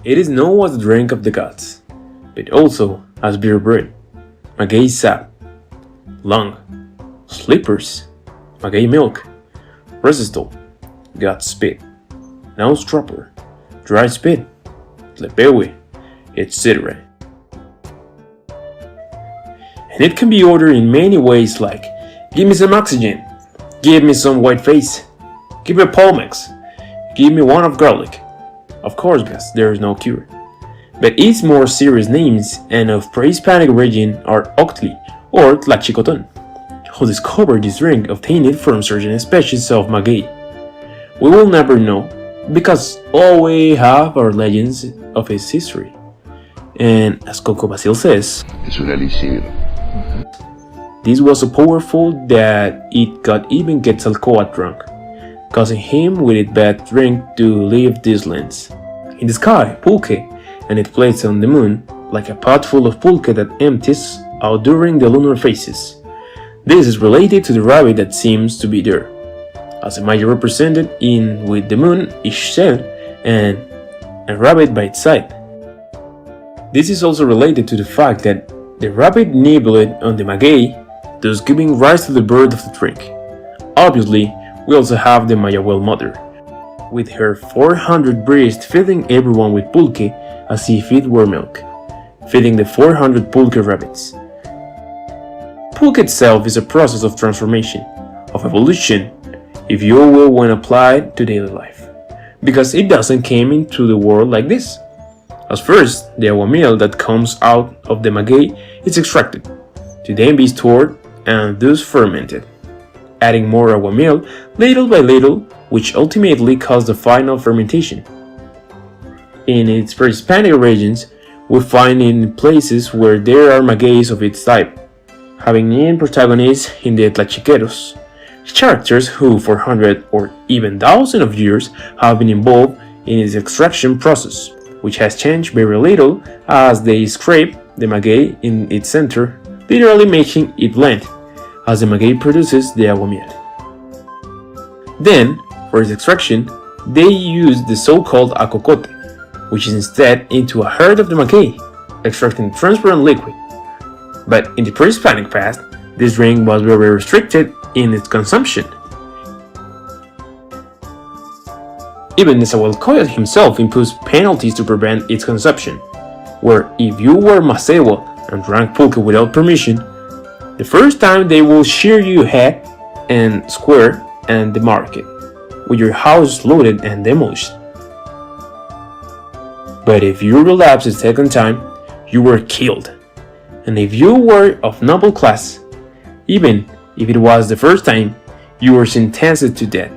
It is known as the drink of the gods, but also as beer bread, maguey sap, lung, slippers, maguey milk, resistol, god spit, nose dropper, dry spit, tlepewe, etc. And it can be ordered in many ways like, give me some oxygen, give me some white face, give me a Polmex, give me one of garlic. Of course, because there is no cure. But its more serious names and of pre-Hispanic origin are Octli or Tlachicotón, who discovered this drink obtained it from certain species of maguey. We will never know, because all we have are legends of its history. And as Coco Basil says, es un elixir. This was so powerful that it got even Quetzalcoatl drunk, causing him with its bad drink to leave these lands. In the sky, Pulque, and it floats on the moon like a pot full of pulque that empties out during the lunar phases. This is related to the rabbit that seems to be there, as a image represented in with the moon each cell and a rabbit by its side. This is also related to the fact that the rabbit nibbled on the maguey, thus giving rise to the birth of the drink. Obviously, we also have the Maya well mother, with her 400 breasts feeding everyone with pulque as if it were milk, feeding the 400 pulque rabbits. Pulque itself is a process of transformation, of evolution, if you will, when applied to daily life, because it doesn't come into the world like this. As first, the aguamiel that comes out of the maguey is extracted, to then be stored and thus fermented, adding more aguamiel little by little, which ultimately caused the final fermentation. In its pre-Hispanic regions, we find in places where there are magueys of its type, having named protagonists in the Tlachiqueros, characters who for hundreds or even thousands of years have been involved in its extraction process, which has changed very little as they scrape the maguey in its center, literally making it blend, as the maguey produces the aguamiel. Then, for its extraction, they use the so-called acocote, which is instead into a herd of the maguey, extracting transparent liquid. But in the pre-Hispanic past, this drink was very restricted in its consumption. Even Nezahualcoyotl himself imposed penalties to prevent its consumption, where if you were Maceo and drank pulque without permission, the first time they will shear your head and square and the market, with your house looted and demolished. But if you relapsed the second time, you were killed. And if you were of noble class, even if it was the first time, you were sentenced to death.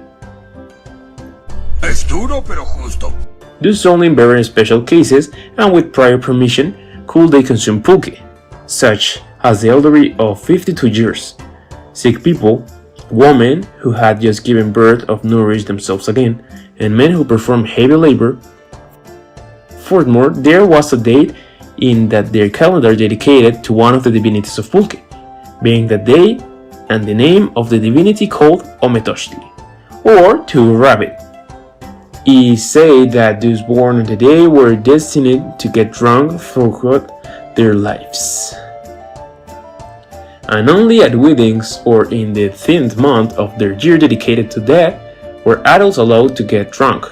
Es duro pero justo. Thus only in very special cases and with prior permission could they consume pulque, such as the elderly of 52 years, sick people, women who had just given birth or nourished themselves again, and men who performed heavy labor. Furthermore, there was a date in that their calendar dedicated to one of the divinities of Pulque, being that day and the name of the divinity called Ometochtli, or to a rabbit. It said that those born on the day were destined to get drunk throughout their lives. And only at weddings or in the 10th month of their year dedicated to that were adults allowed to get drunk,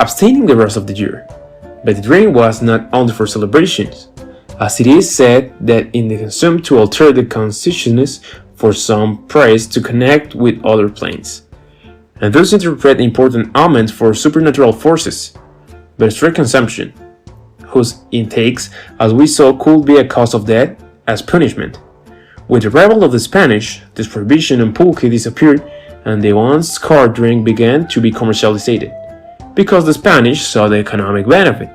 abstaining the rest of the year. But the drink was not only for celebrations, as it is said that it is consumed to alter the consciousness for some praise to connect with other planes, and thus interpret important omens for supernatural forces, but strict consumption, whose intakes, as we saw, could be a cause of death as punishment. With the arrival of the Spanish, this prohibition on pulque disappeared and the once scarred drink began to be commercialized, because the Spanish saw the economic benefit.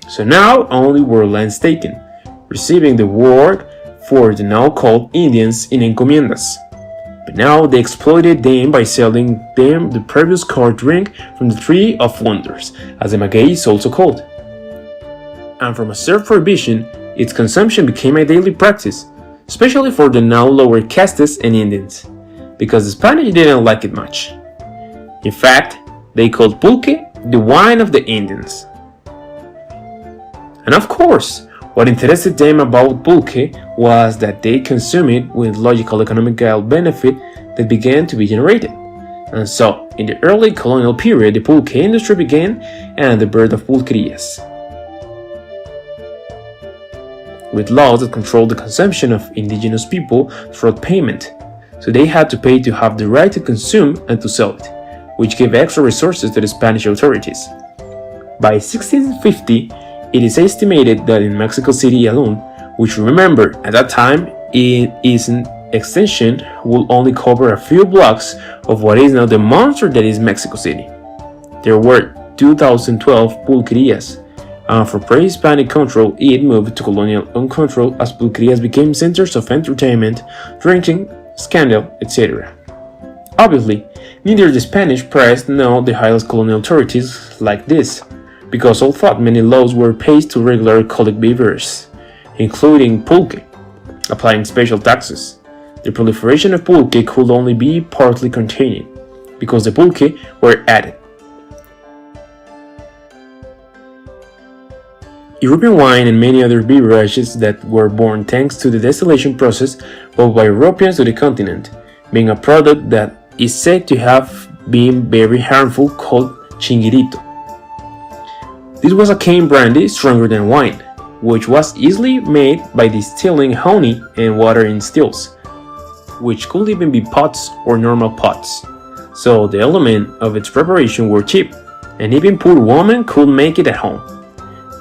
So now only were lands taken, receiving the reward for the now called Indians in encomiendas. But now they exploited them by selling them the previous scarred drink from the Tree of Wonders, as the maguey is also called. And from a strict prohibition, its consumption became a daily practice, especially for the now lower castes and Indians, because the Spanish didn't like it much. In fact, they called pulque the wine of the Indians. And of course, what interested them about pulque was that they consumed it with logical economical benefit that began to be generated. And so, in the early colonial period, the pulque industry began and the birth of pulquerias, with laws that controlled the consumption of indigenous people through payment, so they had to pay to have the right to consume and to sell it, which gave extra resources to the Spanish authorities. By 1650, it is estimated that in Mexico City alone, which remember at that time its extension would only cover a few blocks of what is now the monster that is Mexico City, there were 2012 pulquerias, and for pre-Hispanic control it moved to colonial uncontrol as pulquerias became centers of entertainment, drinking, scandal, etc. Obviously, neither the Spanish press nor the highest colonial authorities liked this, because all thought many laws were passed to regular colic beavers, including pulque, applying special taxes. The proliferation of pulque could only be partly contained, because the pulque were added. European wine and many other beverages that were born thanks to the distillation process brought by Europeans to the continent, being a product that is said to have been very harmful called chinguirito. This was a cane brandy stronger than wine, which was easily made by distilling honey and water in stills, which could even be pots or normal pots, so the elements of its preparation were cheap, and even poor women could make it at home,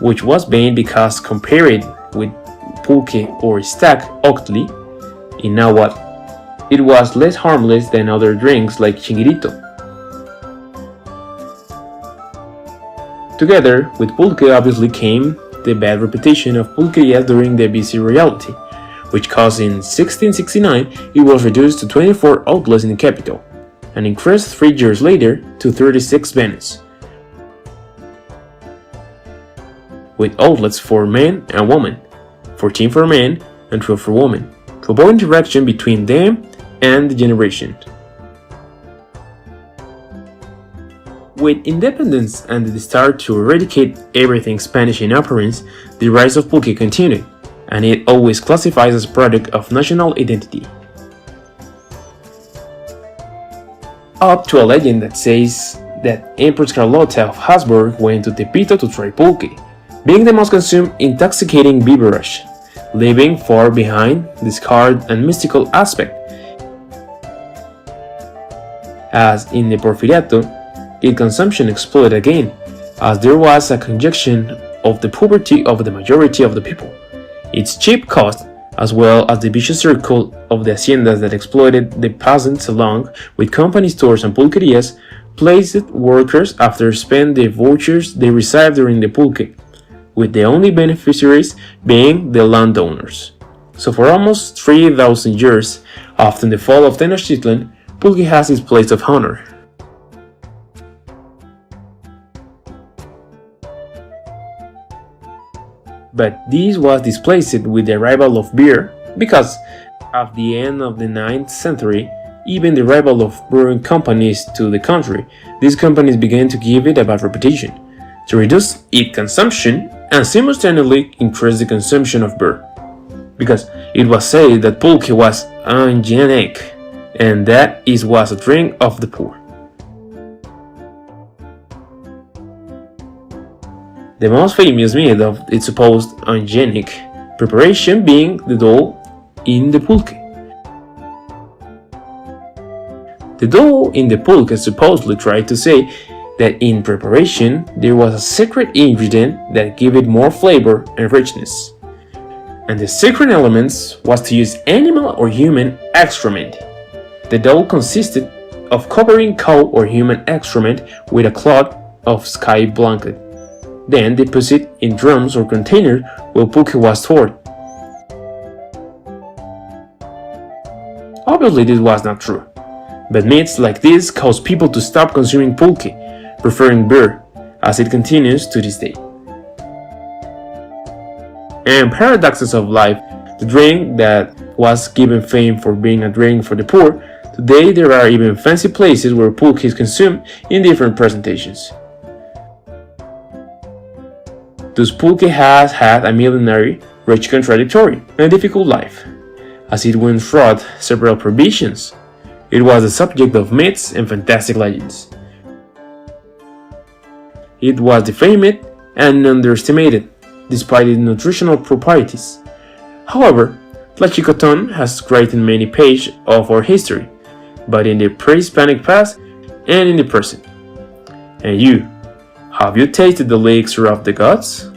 which was banned because compared with pulque or stag octli, in Nahuatl, it was less harmless than other drinks like chinguirito. Together with pulque obviously came the bad reputation of pulquerias during the BC royalty, which caused in 1669 it was reduced to 24 outlets in the capital, and increased 3 years later to 36 venues, with outlets for men and women, 14 for men and 12 for women, to avoid interaction between them and the generation. With independence and the start to eradicate everything Spanish in appearance, the rise of pulque continued, and it always classifies as a product of national identity. Up to a legend that says that Empress Carlota of Habsburg went to Tepito to try pulque, being the most consumed intoxicating beverage, leaving far behind the scarred and mystical aspect. As in the Porfiriato, its consumption exploded again, as there was a conjunction of the poverty of the majority of the people, its cheap cost, as well as the vicious circle of the haciendas that exploited the peasants along with company stores and pulquerias, placed workers after spend the vouchers they received during the pulque, with the only beneficiaries being the landowners. So for almost 3,000 years after the fall of Tenochtitlan, pulque has its place of honor. But this was displaced with the arrival of beer, because at the end of the 9th century, even the arrival of brewing companies to the country, these companies began to give it a bad reputation, to reduce its consumption and simultaneously increase the consumption of beer, because it was said that pulque was unhygienic, and that it was a drink of the poor. The most famous myth of its supposed unhygienic preparation being the dough in the pulque. The dough in the pulque supposedly tried to say that in preparation there was a secret ingredient that gave it more flavor and richness, and the secret elements was to use animal or human excrement. The dough consisted of covering cow or human excrement with a cloth of sky blanket, then deposit in drums or containers where pulque was stored. Obviously this was not true, but myths like this caused people to stop consuming pulque, preferring beer, as it continues to this day. And paradoxes of life, the drink that was given fame for being a drink for the poor, today there are even fancy places where pulque is consumed in different presentations. Thus pulque has had a millenary, rich, contradictory, and difficult life, as it went through several prohibitions. It was the subject of myths and fantastic legends. It was defamed and underestimated, despite its nutritional properties. However, Tlachicotón has written many pages of our history, but in the pre-Hispanic past and in the present. And you, have you tasted the elixir of the gods?